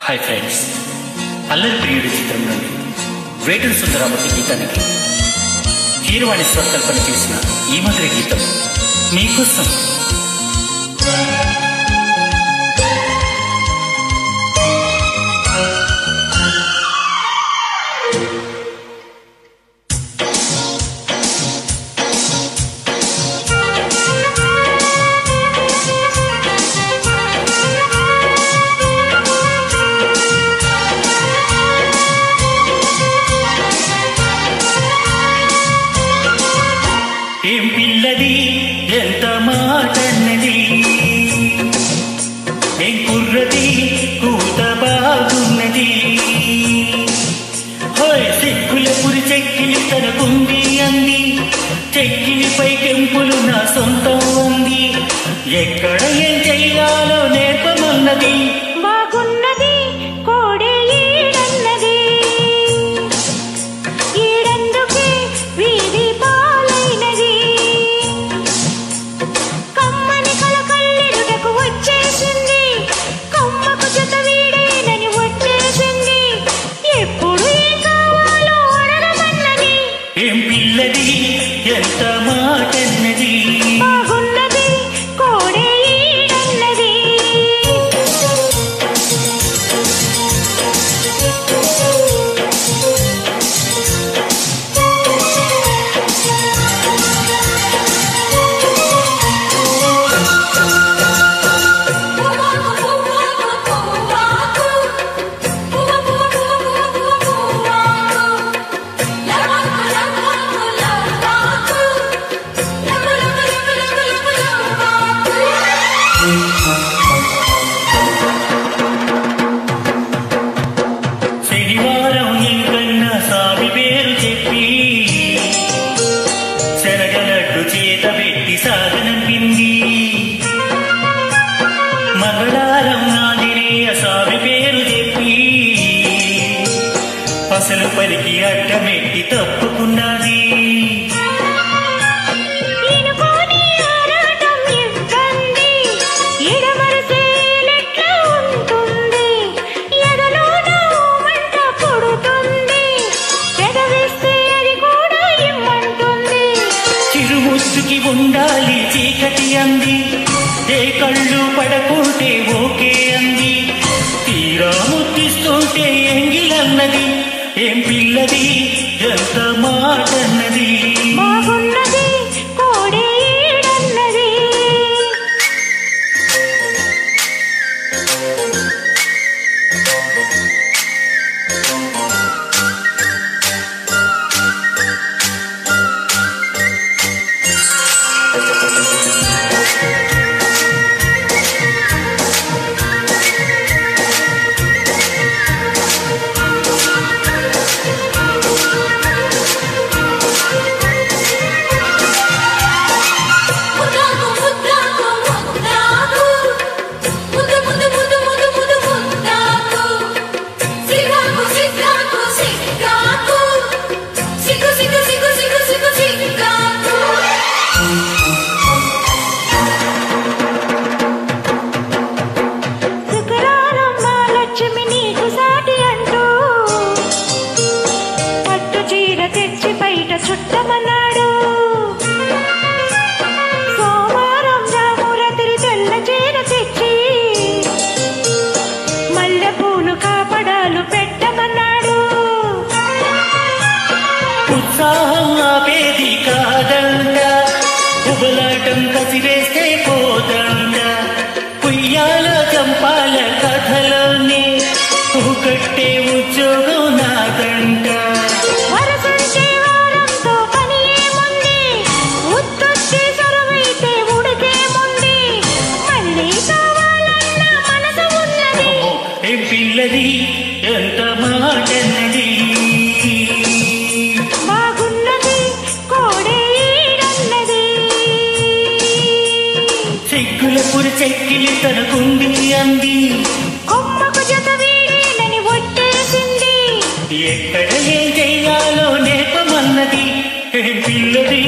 Hi friends, అల్లరి ప్రియుడి చిత్రం నుండి వేటూరి సుందరామూర్తి గీతానికి కీరవాణి స్వరకల్పన చేసిన ఈ మధుర గీతం మీకోసం. ఏం పిల్లది ఎంత మాటన్నది, ఏం కుర్రది కూత బాగున్నది, హోయ్ సిగ్గుల పురి చెక్కిలి తనకుంది అంది, చెక్కిలిపై కెంపులు నా సొంతం ఉంది, ఎక్కడ ఏం చెయ్యాలో నేర్పమన్నది, బాగున్నది కోడే ఈడన్నది, ఈడందుకే వీధి పాలైనది, కమ్మని కలకల్లిరుటకు వచ్చేసింది, కమ్మకు జత వీడేనని వచ్చేసింది, ఎప్పుడు ఏం కావాలో అడగమన్నది, ఏం పిల్లది ఎంత మాటన్నది, బాగున్నది కోడే ఈడన్నది. శనివారం ఇంకన్నా సామి పేరు చెప్పి శనగలడ్డు చేత పెట్టి సాగనంపింది, మంగళవారం ఆంజనేయ స్వామి పేరు చెప్పి అసలు పలికి అడ్డమెట్టి తప్పుకున్నది, ఇనుకోని ఆరాటం ఇబ్బంది, ఎడమరసేలెట్లా ఉంటుంది, ఎదలోన మంట పుడుతుంది, పెదవిస్తే అది కూడా ఇమ్మంటుంది, చిరుముద్దుకి ఉండాలి చీకటి అంది, ఏ కళ్ళు పడకుంటే ఓకే అంది, తీరా ముద్దిస్తుంటే ఎంగిలన్నది, ఏం పిల్లది ఎంత మాటన్నది, బాగున్నది కోడే ఈడన్నది. శుక్రవారం మా లక్ష్మి నీకు సాటి అంటూ పట్టు చీర తెచ్చి బయట చుట్టమన్నాడు, సోమవారం రామురాత్రి తెల్ల చీర తెచ్చి మల్లె పూలు కాపడాలు పెట్టమన్నాడు, ఉత్సాహం ఆపేది కాదంట, ఉబలాటం కసివేస్తే పోదంట, పుయ్యాల చంపాల కథలోనే కట్టే ఉద్యోగం నాదంట, వరసంటే వారంతో పని ఏముంది, ఉత్తొత్తి సరువైతే ఉడికేముంది, మళ్ళీ కావాలన్న మనసు ఉన్నది, ఏం పిల్లది ఎంత మాటన్నది, బాగున్నది కోడే ఈడన్నది, సిగ్గుల పురి చెక్కిలి తనకుంది అంది, కొమ్మకు జత వీడేనని వచ్చేసింది, ఎక్కడ ఏం చెయ్యాలో నేర్పమన్నది, ఏం పిల్లది